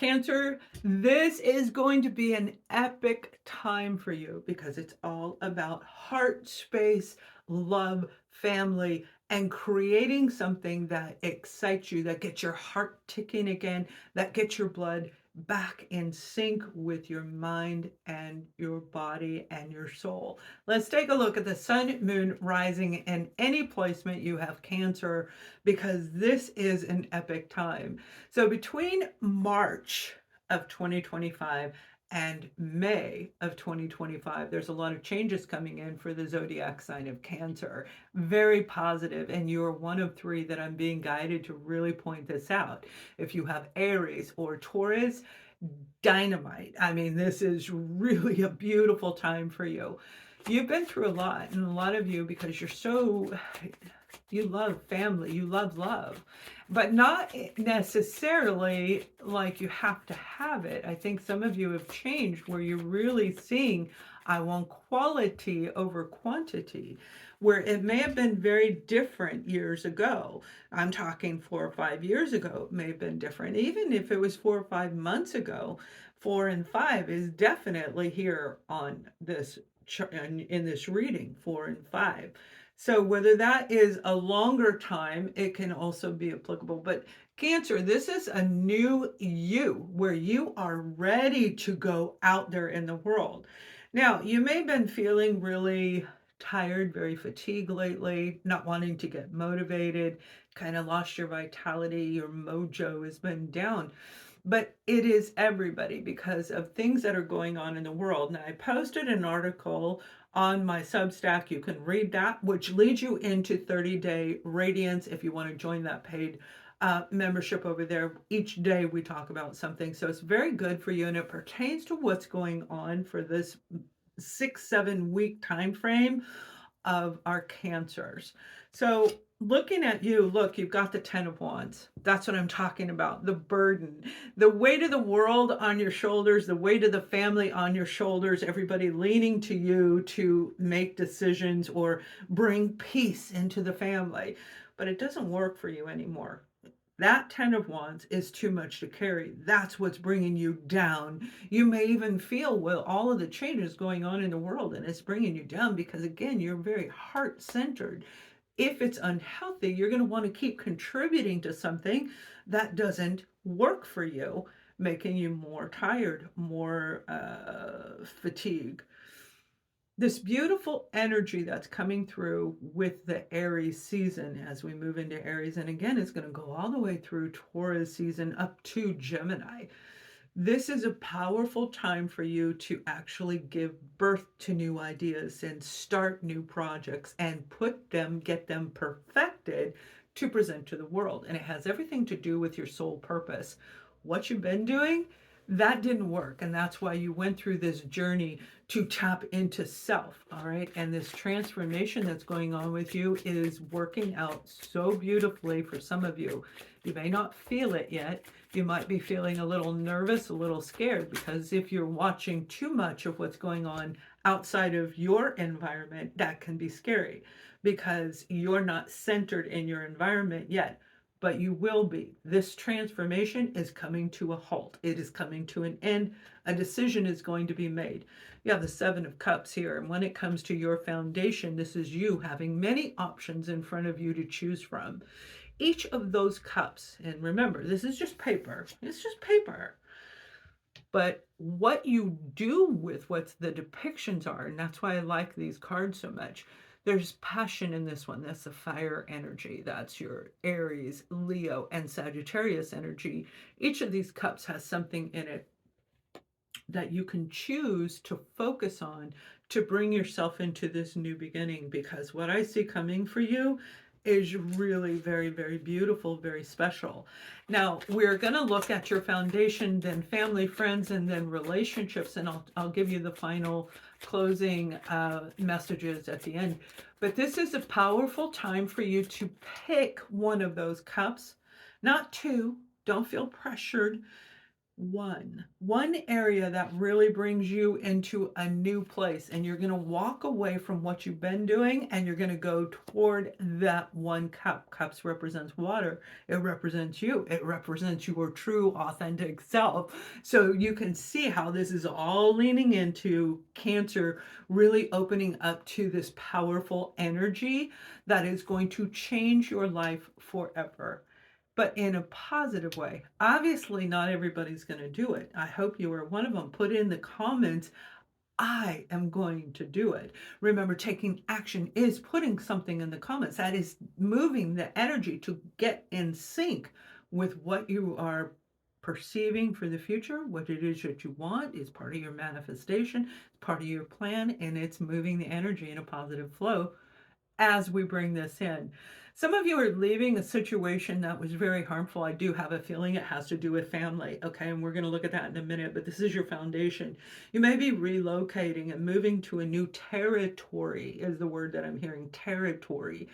Cancer, this is going to be an epic time for you because it's all about heart space, love, family, and creating something that excites you, that gets your heart ticking again, that gets your blood back in sync with your mind and your body and your soul. Let's take a look at the sun, moon, rising, and any placement you have Cancer, because this is an epic time. So between March of 2025 and May of 2025, there's a lot of changes coming in for the zodiac sign of Cancer. Very positive, and you're one of three that I'm being guided to really point this out. If you have Aries or Taurus, dynamite. I mean, this is really a beautiful time for you. You've been through a lot, and a lot of you, because you love family, you love love, but not necessarily like you have to have it. I think some of you have changed where you're really seeing, I want quality over quantity, where it may have been very different years ago. I'm talking 4 or 5 years ago, it may have been different. Even if it was 4 or 5 months ago, 4 and 5 is definitely here on this in this reading, 4 and 5. So whether that is a longer time, it can also be applicable. But Cancer, this is a new you where you are ready to go out there in the world. Now, you may have been feeling really tired, very fatigued lately, not wanting to get motivated, kind of lost your vitality, your mojo has been down. But it is everybody because of things that are going on in the world. Now, I posted an article on my Substack. You can read that, which leads you into 30-day radiance if you want to join that paid membership over there. Each day we talk about something. So it's very good for you, and it pertains to what's going on for this 6-7 week time frame of our Cancers. So looking at you, look, you've got the 10 of Wands. That's what I'm talking about. The burden, the weight of the world on your shoulders, the weight of the family on your shoulders, everybody leaning to you to make decisions or bring peace into the family. But it doesn't work for you anymore. That 10 of Wands is too much to carry. That's what's bringing you down. You may even feel, well, all of the changes going on in the world, and it's bringing you down because, again, you're very heart-centered. If it's unhealthy, you're going to want to keep contributing to something that doesn't work for you, making you more tired, more fatigued. This beautiful energy that's coming through with the Aries season as we move into Aries, and again, it's going to go all the way through Taurus season up to Gemini. This is a powerful time for you to actually give birth to new ideas and start new projects and get them perfected to present to the world. And it has everything to do with your soul purpose. What you've been doing, that didn't work. And that's why you went through this journey to tap into self. All right. And this transformation that's going on with you is working out so beautifully for some of you. You may not feel it yet. You might be feeling a little nervous, a little scared, because if you're watching too much of what's going on outside of your environment, that can be scary because you're not centered in your environment yet. But you will be. This transformation is coming to a halt. It is coming to an end. A decision is going to be made. You have the 7 of Cups here. And when it comes to your foundation, this is you having many options in front of you to choose from. Each of those cups, and remember, this is just paper. It's just paper. But what you do with what the depictions are, and that's why I like these cards so much, there's passion in this one. That's the fire energy. That's your Aries, Leo, and Sagittarius energy. Each of these cups has something in it that you can choose to focus on to bring yourself into this new beginning. Because what I see coming for you is really very, very beautiful, very special. Now, we're going to look at your foundation, then family, friends, and then relationships, and I'll give you the final closing messages at the end. But this is a powerful time for you to pick one of those cups, not two. Don't feel pressured. One area that really brings you into a new place, and you're going to walk away from what you've been doing and you're going to go toward that one cup. Cups represents water. It represents you. It represents your true authentic self. So you can see how this is all leaning into Cancer, really opening up to this powerful energy that is going to change your life forever, but in a positive way. Obviously, not everybody's going to do it. I hope you are one of them. Put in the comments, I am going to do it. Remember, taking action is putting something in the comments. That is moving the energy to get in sync with what you are perceiving for the future, what it is that you want is part of your manifestation, it's part of your plan, and it's moving the energy in a positive flow as we bring this in. Some of you are leaving a situation that was very harmful. I do have a feeling it has to do with family. Okay, and we're going to look at that in a minute, but this is your foundation. You may be relocating and moving to a new territory, is the word that I'm hearing, territory.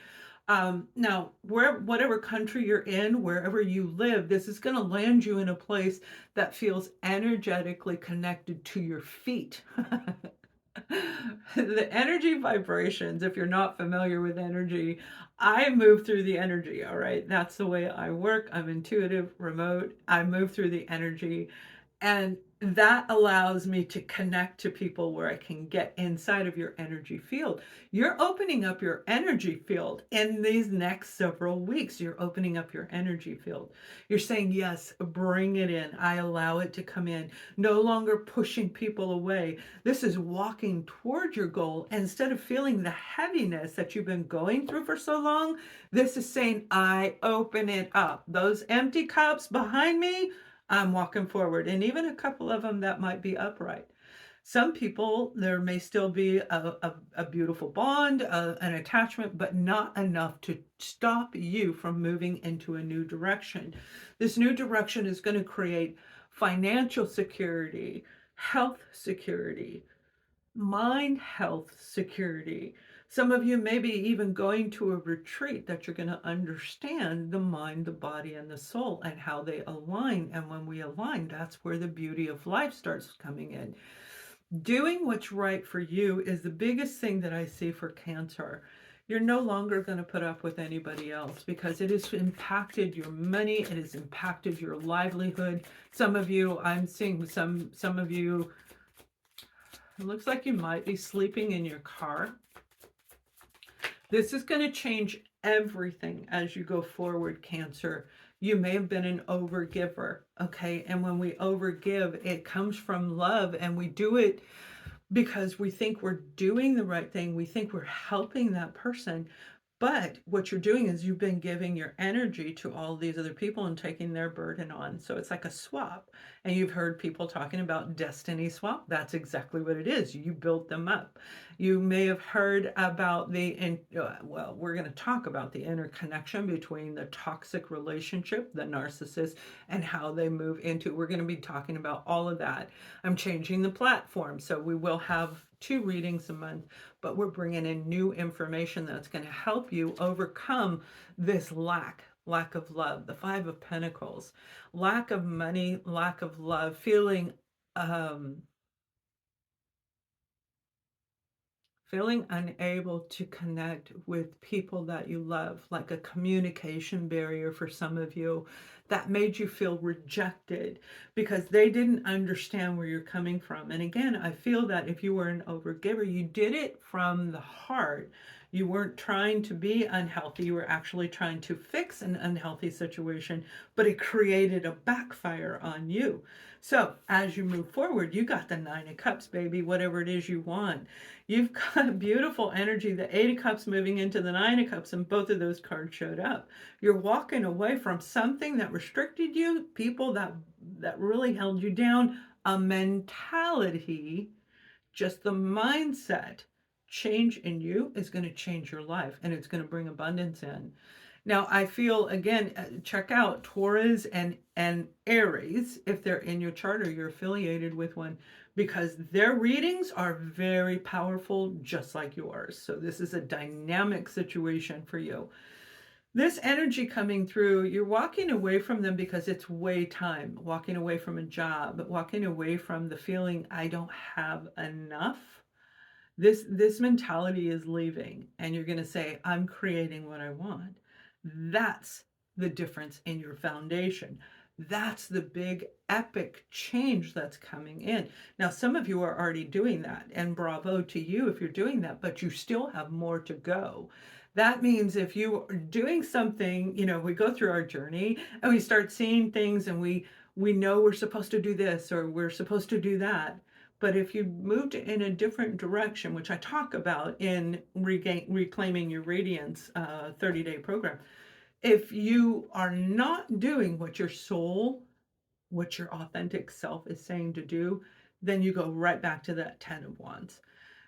Now, whatever country you're in, wherever you live, this is going to land you in a place that feels energetically connected to your feet. The energy vibrations, if you're not familiar with energy, I move through the energy, all right? That's the way I work. I'm intuitive, remote. I move through the energy. And that allows me to connect to people where I can get inside of your energy field. You're opening up your energy field in these next several weeks. You're opening up your energy field. You're saying, yes, bring it in. I allow it to come in. No longer pushing people away. This is walking toward your goal. Instead of feeling the heaviness that you've been going through for so long, this is saying, I open it up. Those empty cups behind me, I'm walking forward, and even a couple of them that might be upright. Some people, there may still be a beautiful bond, an attachment, but not enough to stop you from moving into a new direction. This new direction is going to create financial security, health security, mind health security. Some of you may be even going to a retreat that you're going to understand the mind, the body, and the soul and how they align. And when we align, that's where the beauty of life starts coming in. Doing what's right for you is the biggest thing that I see for Cancer. You're no longer going to put up with anybody else because it has impacted your money. It has impacted your livelihood. Some of you, I'm seeing some of you, it looks like you might be sleeping in your car. This is going to change everything as you go forward, Cancer. You may have been an overgiver, okay? And when we overgive, it comes from love, and we do it because we think we're doing the right thing. We think we're helping that person. But what you're doing is you've been giving your energy to all these other people and taking their burden on. So it's like a swap. And you've heard people talking about destiny swap. That's exactly what it is. You built them up. You may have heard about well, we're going to talk about the interconnection between the toxic relationship, the narcissist, and how they move into. We're going to be talking about all of that. I'm changing the platform. So we will have 2 readings a month, but we're bringing in new information that's going to help you overcome this lack of love, the 5 of Pentacles, lack of money, lack of love, feeling unable to connect with people that you love, like a communication barrier for some of you that made you feel rejected because they didn't understand where you're coming from. And again, I feel that if you were an overgiver, you did it from the heart. You weren't trying to be unhealthy. You were actually trying to fix an unhealthy situation, but it created a backfire on you. So as you move forward, you got the 9 of Cups, baby, whatever it is you want. You've got beautiful energy, the 8 of Cups moving into the 9 of Cups, and both of those cards showed up. You're walking away from something that restricted you, people that really held you down, a mentality, just the mindset change in you is going to change your life, and it's going to bring abundance in. Now, I feel, again, check out Taurus and Aries, if they're in your chart or you're affiliated with one, because their readings are very powerful, just like yours. So this is a dynamic situation for you. This energy coming through, you're walking away from them because it's way time, walking away from a job, walking away from the feeling I don't have enough. This mentality is leaving, and you're going to say, I'm creating what I want. That's the difference in your foundation. That's the big epic change that's coming in. Now, some of you are already doing that, and bravo to you if you're doing that, but you still have more to go. That means if you are doing something, we go through our journey and we start seeing things, and we know we're supposed to do this or we're supposed to do that. But if you moved in a different direction, which I talk about in Reclaiming Your Radiance 30-day program, if you are not doing what your soul, what your authentic self is saying to do, then you go right back to that 10 of Wands.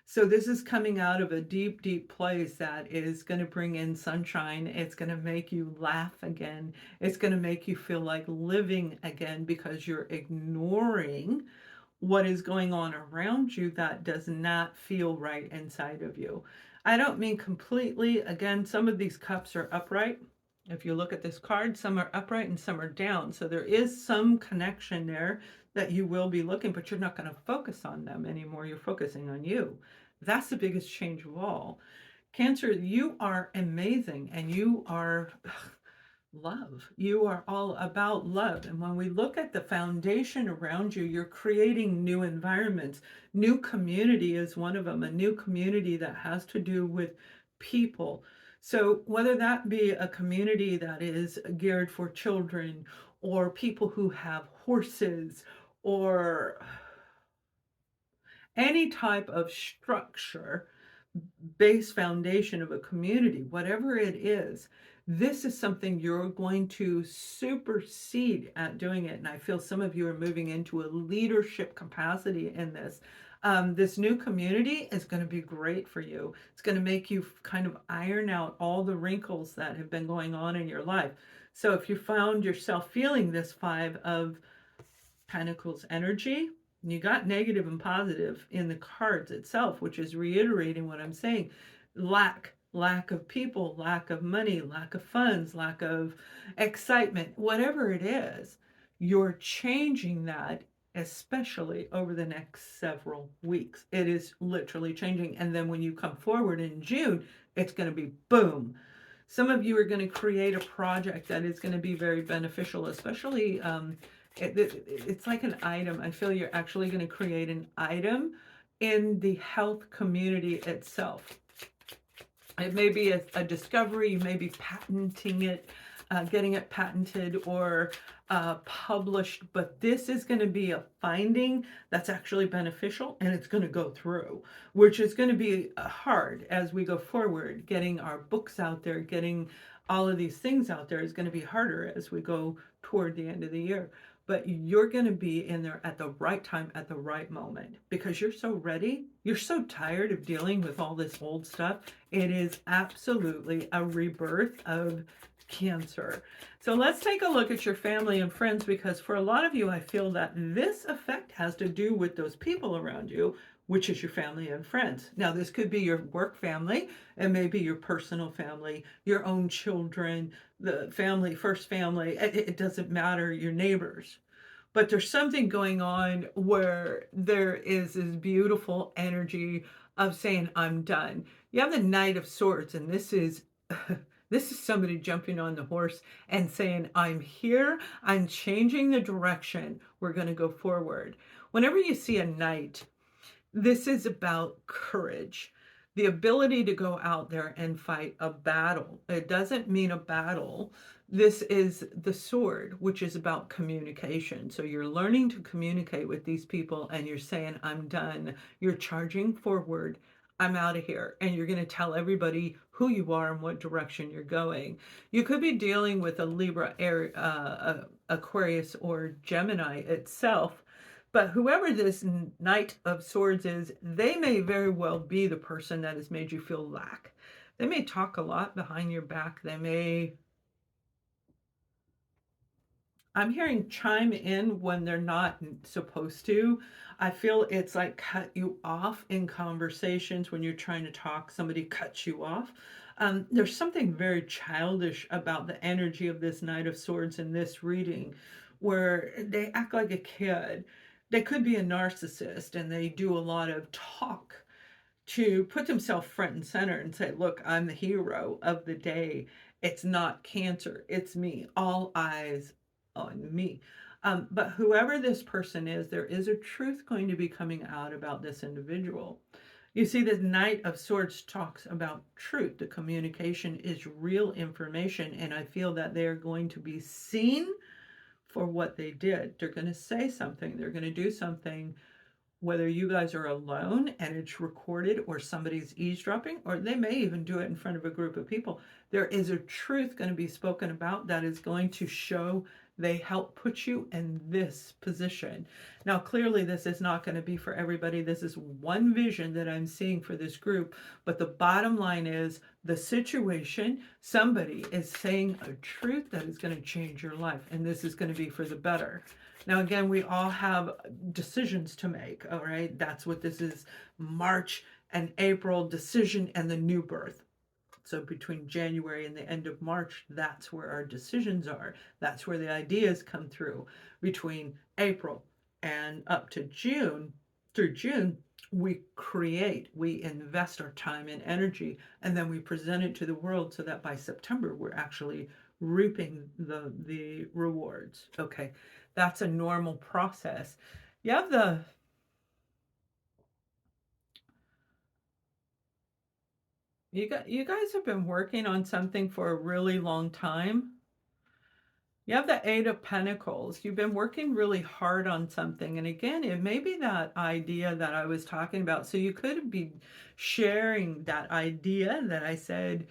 So this is coming out of a deep, deep place that is going to bring in sunshine. It's going to make you laugh again. It's going to make you feel like living again because you're ignoring what is going on around you that does not feel right inside of you. I don't mean completely. Again, some of these cups are upright. If you look at this card, some are upright and some are down. So there is some connection there that you will be looking, but you're not going to focus on them anymore. You're focusing on you. That's the biggest change of all. Cancer, you are amazing, and you are love. You are all about love. And when we look at the foundation around you, you're creating new environments. New community is one of them, a new community that has to do with people. So whether that be a community that is geared for children, or people who have horses, or any type of structure, base foundation of a community, whatever it is, this is something you're going to supersede at doing it. And I feel some of you are moving into a leadership capacity in this. This new community is going to be great for you. It's going to make you kind of iron out all the wrinkles that have been going on in your life. So if you found yourself feeling this Five of Pentacles energy, you got negative and positive in the cards itself, which is reiterating what I'm saying. Lack of people, lack of money, lack of funds, lack of excitement, whatever it is, you're changing that, especially over the next several weeks. It is literally changing. And then when you come forward in June, it's going to be boom. Some of you are going to create a project that is going to be very beneficial, especially it's like an item. I feel you're actually going to create an item in the health community itself. It may be a discovery, you may be patenting it, getting it patented or published, but this is going to be a finding that's actually beneficial, and it's going to go through, which is going to be hard as we go forward. Getting our books out there, getting all of these things out there is going to be harder as we go toward the end of the year. But you're going to be in there at the right time, at the right moment, because you're so ready. You're so tired of dealing with all this old stuff. It is absolutely a rebirth of Cancer. So let's take a look at your family and friends, because for a lot of you, I feel that this effect has to do with those people around you, which is your family and friends. Now, this could be your work family, and maybe your personal family, your own children, the family, first family. It doesn't matter, your neighbors. But there's something going on where there is this beautiful energy of saying, I'm done. You have the Knight of Swords, and this is this is somebody jumping on the horse and saying, I'm here, I'm changing the direction, we're going to go forward. Whenever you see a knight, this is about courage, the ability to go out there and fight a battle. It doesn't mean a battle. This is the sword, which is about communication. So you're learning to communicate with these people, and you're saying, I'm done. You're charging forward. I'm out of here. And you're going to tell everybody who you are and what direction you're going. You could be dealing with a Libra, Aquarius, or Gemini itself. But whoever this Knight of Swords is, they may very well be the person that has made you feel lack. They may talk a lot behind your back. They may, I'm hearing, chime in when they're not supposed to. I feel it's like cut you off in conversations when you're trying to talk. Somebody cuts you off. There's something very childish about the energy of this Knight of Swords in this reading, where they act like a kid. They could be a narcissist and they do a lot of talk to put themselves front and center and say, look, I'm the hero of the day. It's not Cancer, it's me. All eyes on me. But whoever this person is, there is a truth going to be coming out about this individual. You see, the Knight of Swords talks about truth. The communication is real information, and I feel that they're going to be seen for what they did. They're going to say something, they're going to do something, whether you guys are alone and it's recorded or somebody's eavesdropping, or they may even do it in front of a group of people. There is a truth going to be spoken about that is going to show they help put you in this position. Now, clearly, this is not going to be for everybody. This is one vision that I'm seeing for this group. But the bottom line is the situation, somebody is saying a truth that is going to change your life. And this is going to be for the better. Now, again, we all have decisions to make, all right? That's what this is, March and April decision and the new birth. So between January and the end of March, that's where our decisions are. That's where the ideas come through. Between April and up to June, through June, we create, we invest our time and energy, and then we present it to the world so that by September, we're actually reaping the rewards. Okay, that's a normal process. You have you guys have been working on something for a really long time. You have the Eight of Pentacles. You've been working really hard on something. And again, it may be that idea that I was talking about. So you could be sharing that idea that I said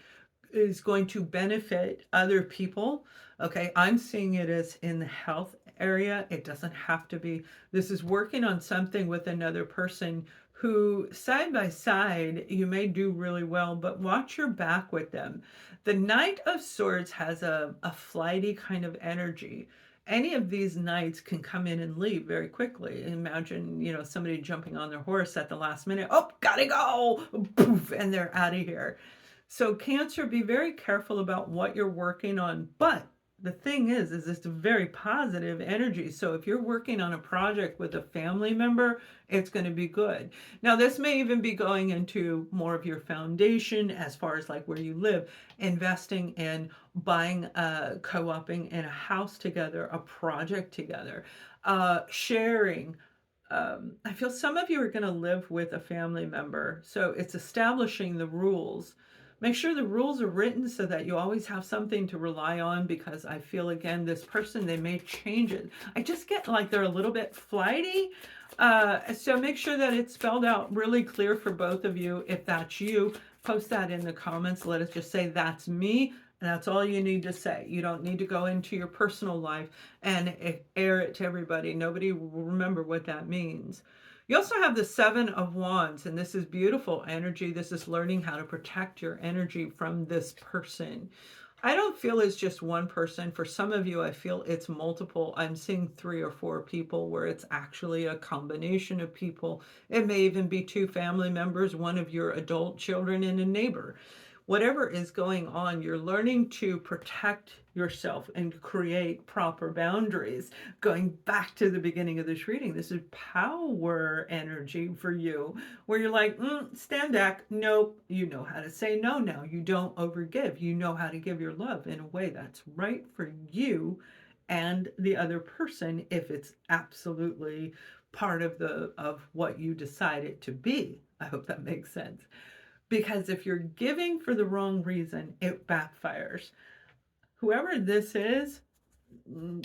is going to benefit other people. Okay, I'm seeing it as in the health area. It doesn't have to be. This is working on something with another person who, side by side, you may do really well, but watch your back with them. The Knight of Swords has a flighty kind of energy. Any of these knights can come in and leave very quickly. Imagine, somebody jumping on their horse at the last minute. Oh, gotta go! Poof, and they're out of here. So Cancer, be very careful about what you're working on. But the thing is it's a very positive energy. So if you're working on a project with a family member, it's going to be good. Now, this may even be going into more of your foundation as far as like where you live, investing in buying, co-oping in a house together, a project together, sharing. I feel some of you are going to live with a family member. So it's establishing the rules. Make sure the rules are written so that you always have something to rely on, because I feel, again, this person, they may change it. I just get like they're a little bit flighty. So make sure that it's spelled out really clear for both of you. If that's you, post that in the comments. Let us just say that's me. And that's all you need to say. You don't need to go into your personal life and air it to everybody. Nobody will remember what that means. You also have the Seven of Wands, and this is beautiful energy. This is learning how to protect your energy from this person. I don't feel it's just one person. For some of you, I feel it's multiple. I'm seeing 3 or 4 people where it's actually a combination of people. It may even be 2 family members, one of your adult children, and a neighbor. Whatever is going on, you're learning to protect yourself and create proper boundaries. Going back to the beginning of this reading, this is power energy for you, where you're like, stand back. Nope. You know how to say no now. You don't overgive. You know how to give your love in a way that's right for you and the other person, if it's absolutely part of what you decide it to be. I hope that makes sense. Because if you're giving for the wrong reason, it backfires. Whoever this is,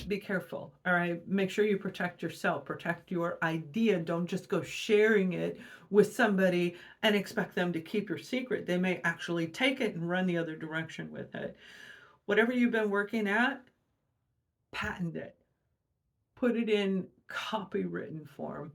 be careful, all right? Make sure you protect yourself, protect your idea. Don't just go sharing it with somebody and expect them to keep your secret. They may actually take it and run the other direction with it. Whatever you've been working at, patent it. Put it in copywritten form.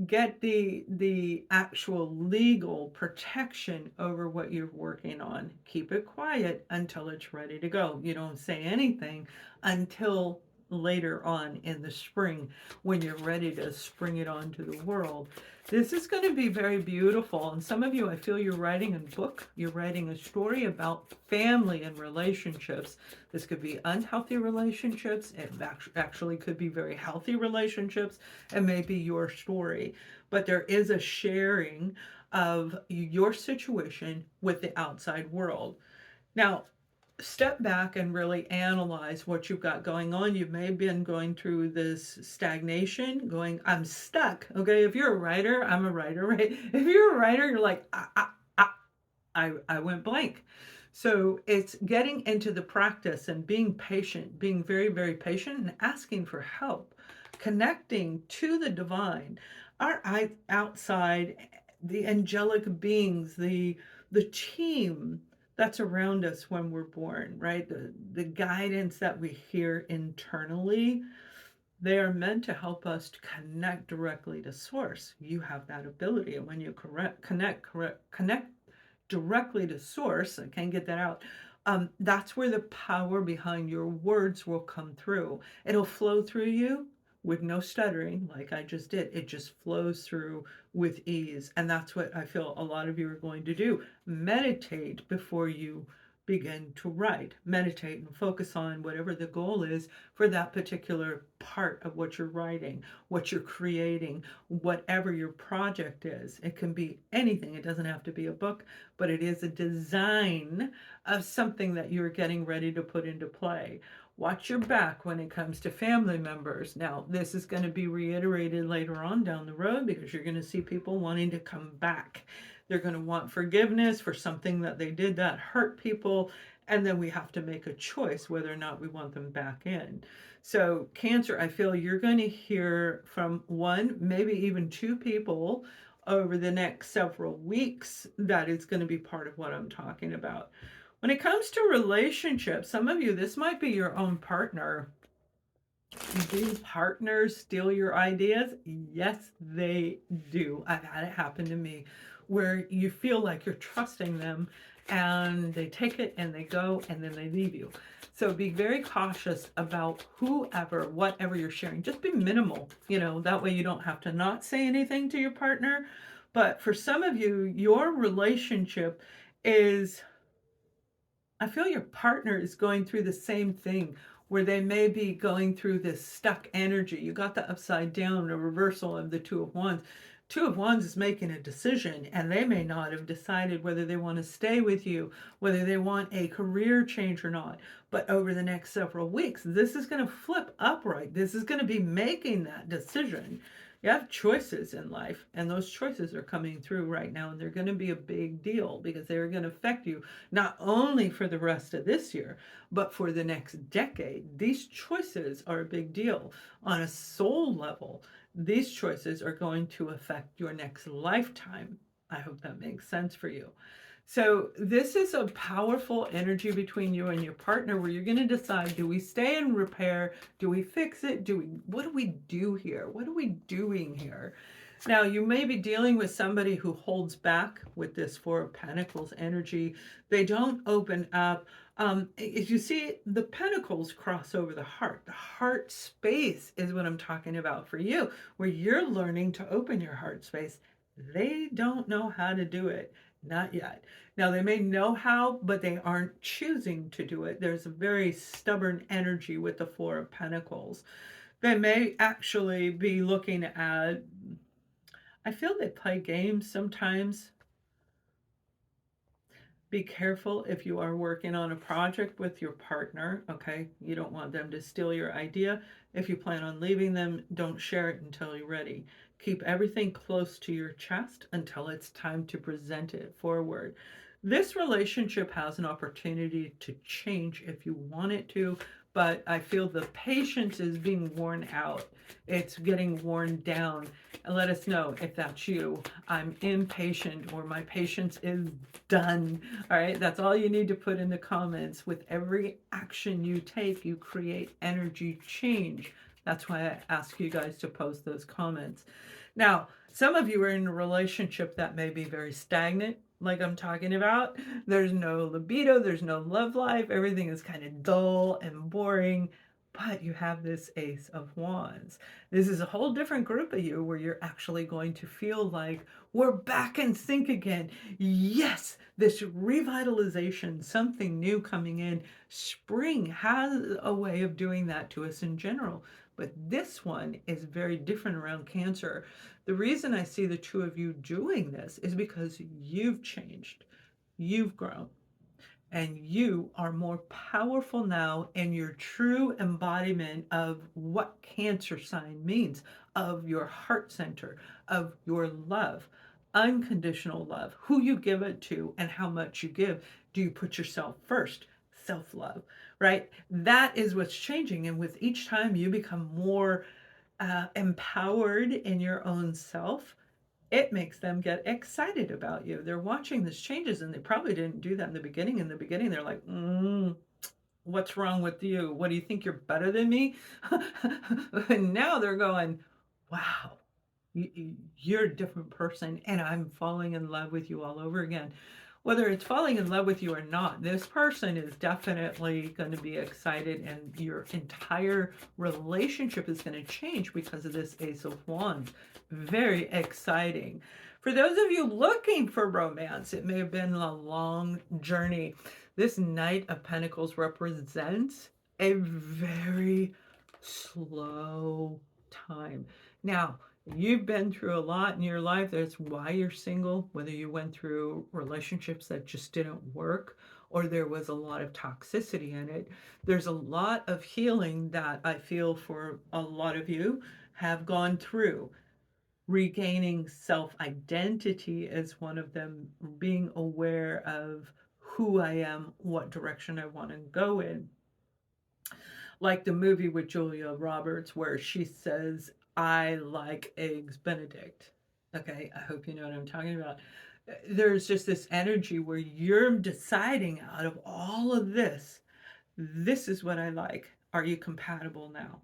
Get the actual legal protection over what you're working on. Keep it quiet until it's ready to go. You don't say anything until later on in the spring when you're ready to spring it onto the world. This is going to be very beautiful. And some of you, I feel you're writing a book, you're writing a story about family and relationships. This could be unhealthy relationships. It actually could be very healthy relationships. It may be your story. But there is a sharing of your situation with the outside world. Now, step back and really analyze what you've got going on. You may have been going through this stagnation, going, I'm stuck. Okay, if you're a writer, I'm a writer, right? If you're a writer, you're like, I went blank. So it's getting into the practice and being patient, being very, very patient and asking for help, connecting to the divine, our outside, the angelic beings, the team that's around us when we're born, right? The guidance that we hear internally, they are meant to help us to connect directly to source. You have that ability. And when you connect directly to source, I can't get that out. That's where the power behind your words will come through. It'll flow through you with no stuttering, like I just did. It just flows through with ease. And that's what I feel a lot of you are going to do. Meditate before you begin to write. Meditate and focus on whatever the goal is for that particular part of what you're writing, what you're creating, whatever your project is. It can be anything. It doesn't have to be a book, but it is a design of something that you're getting ready to put into play. Watch your back when it comes to family members. Now, this is going to be reiterated later on down the road because you're going to see people wanting to come back. They're going to want forgiveness for something that they did that hurt people. And then we have to make a choice whether or not we want them back in. So Cancer, I feel you're going to hear from one, maybe even two people over the next several weeks. That is going to be part of what I'm talking about. When it comes to relationships, some of you, this might be your own partner. Do partners steal your ideas? Yes, they do. I've had it happen to me where you feel like you're trusting them and they take it and they go and then they leave you. So be very cautious about whoever, whatever you're sharing. Just be minimal, that way you don't have to not say anything to your partner. But for some of you, your relationship is, I feel your partner is going through the same thing where they may be going through this stuck energy. You got the upside down, a reversal of the Two of Wands. Two of Wands is making a decision and they may not have decided whether they want to stay with you, whether they want a career change or not. But over the next several weeks, this is going to flip upright. This is going to be making that decision. You have choices in life, and those choices are coming through right now, and they're going to be a big deal because they're going to affect you not only for the rest of this year, but for the next decade. These choices are a big deal. On a soul level, these choices are going to affect your next lifetime. I hope that makes sense for you. So this is a powerful energy between you and your partner where you're going to decide, do we stay and repair? Do we fix it? What do we do here? What are we doing here? Now, you may be dealing with somebody who holds back with this Four of Pentacles energy. They don't open up. As you see, the pentacles cross over the heart. The heart space is what I'm talking about for you, where you're learning to open your heart space. They don't know how to do it. Not yet. Now, they may know how, but they aren't choosing to do it. There's a very stubborn energy with the Four of Pentacles. They may actually be looking at, I feel they play games sometimes. Be careful if you are working on a project with your partner, okay? You don't want them to steal your idea. If you plan on leaving them, don't share it until you're ready. Keep everything close to your chest until it's time to present it forward. This relationship has an opportunity to change if you want it to, but I feel the patience is being worn out. It's getting worn down. And let us know if that's you. I'm impatient or my patience is done. All right, that's all you need to put in the comments. With every action you take, you create energy change. That's why I ask you guys to post those comments. Now, some of you are in a relationship that may be very stagnant, like I'm talking about. There's no libido, there's no love life. Everything is kind of dull and boring. But you have this Ace of Wands. This is a whole different group of you where you're actually going to feel like we're back in sync again. Yes, this revitalization, something new coming in. Spring has a way of doing that to us in general. But this one is very different around Cancer. The reason I see the two of you doing this is because you've changed, you've grown, and you are more powerful now in your true embodiment of what Cancer sign means, of your heart center, of your love, unconditional love, who you give it to, and how much you give. Do you put yourself first? Self love, right? That is what's changing. And with each time you become more empowered in your own self, it makes them get excited about you. They're watching this changes, and they probably didn't do that in the beginning. In the beginning, they're like, what's wrong with you? What do you think, you're better than me? And now they're going, wow, you're a different person, and I'm falling in love with you all over again. Whether it's falling in love with you or not, this person is definitely going to be excited, and your entire relationship is going to change because of this Ace of Wands. Very exciting. For those of you looking for romance, it may have been a long journey. This Knight of Pentacles represents a very slow time. Now, you've been through a lot in your life. That's why you're single, whether you went through relationships that just didn't work or there was a lot of toxicity in it. There's a lot of healing that I feel for a lot of you have gone through. Regaining self-identity is one of them, being aware of who I am, what direction I want to go in. Like the movie with Julia Roberts where she says, I like eggs Benedict. Okay, I hope you know what I'm talking about. There's just this energy where you're deciding out of all of this, this is what I like. Are you compatible now?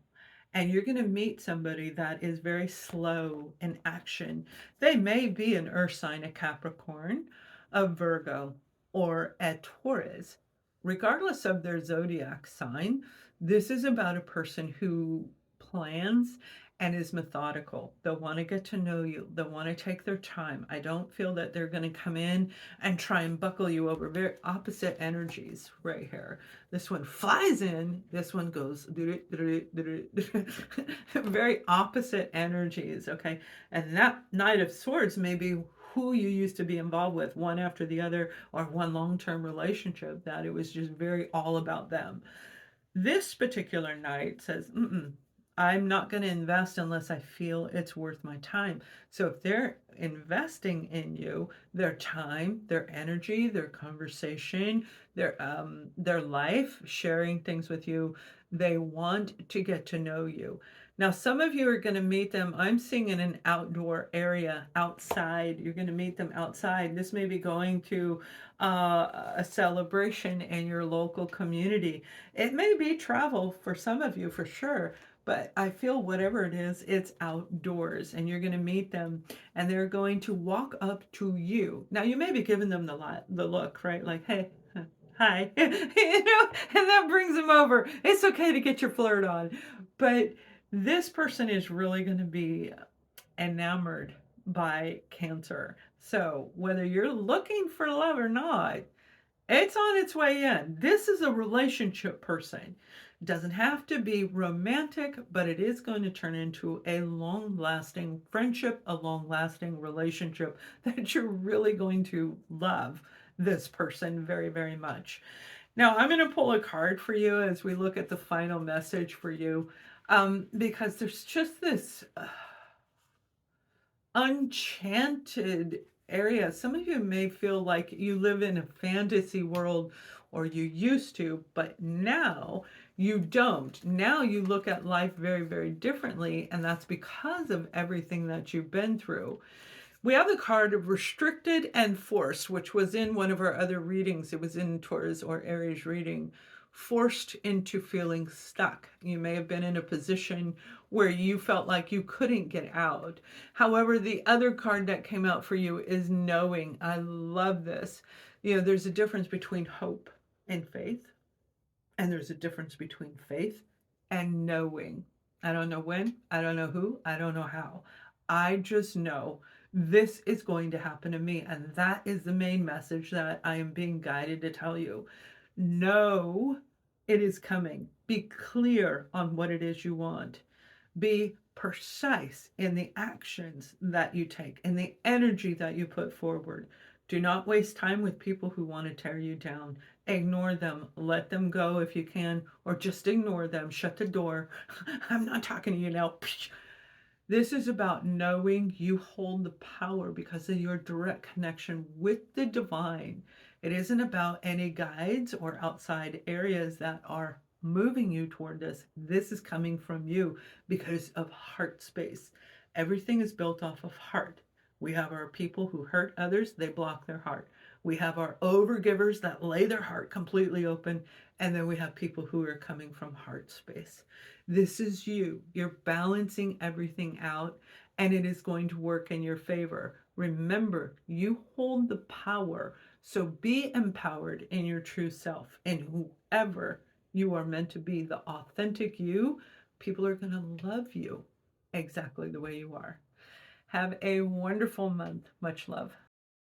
And you're going to meet somebody that is very slow in action. They may be an earth sign, a Capricorn, a Virgo, or a Taurus. Regardless of their zodiac sign, this is about a person who plans and is methodical. They'll want to get to know you. They'll want to take their time. I don't feel that they're going to come in and try and buckle you over. Very opposite energies right here. This one flies in, this one goes very opposite energies, okay? And that Knight of Swords may be who you used to be involved with, one after the other, or one long-term relationship that it was just very all about them. This particular Knight says, I'm not going to invest unless I feel it's worth my time. So if they're investing in you, their time, their energy, their conversation, their life, sharing things with you, they want to get to know you. Now, some of you are going to meet them, I'm seeing, in an outdoor area, outside. You're going to meet them outside. This may be going to a celebration in your local community. It may be travel for some of you, for sure. But I feel whatever it is, it's outdoors, and you're going to meet them, and they're going to walk up to you. Now, you may be giving them the look, right? Like, hey, hi, and that brings them over. It's okay to get your flirt on. But this person is really going to be enamored by Cancer. So whether you're looking for love or not, it's on its way in. This is a relationship person. It doesn't have to be romantic, but it is going to turn into a long-lasting friendship, a long-lasting relationship that you're really going to love this person very, very much. Now, I'm going to pull a card for you as we look at the final message for you, because there's just this enchanted area. Some of you may feel like you live in a fantasy world, or you used to, but now you don't. Now you look at life very, very differently, and that's because of everything that you've been through. We have the card of restricted and forced, which was in one of our other readings. It was in Taurus or Aries reading. Forced into feeling stuck. You may have been in a position where you felt like you couldn't get out. However, the other card that came out for you is knowing. I love this. You know, there's a difference between hope and faith, and there's a difference between faith and knowing. I don't know when, I don't know who, I don't know how. I just know this is going to happen to me. And that is the main message that I am being guided to tell you. Know it is coming. Be clear on what it is you want. Be precise in the actions that you take and the energy that you put forward. Do not waste time with people who want to tear you down. Ignore them. Let them go if you can, or just ignore them. Shut the door. I'm not talking to you now. This is about knowing you hold the power because of your direct connection with the divine. It isn't about any guides or outside areas that are moving you toward this. This is coming from you because of heart space. Everything is built off of heart. We have our people who hurt others, they block their heart. We have our overgivers that lay their heart completely open. And then we have people who are coming from heart space. This is you. You're balancing everything out, and it is going to work in your favor. Remember, you hold the power. So be empowered in your true self. And whoever you are meant to be, the authentic you, people are going to love you exactly the way you are. Have a wonderful month. Much love.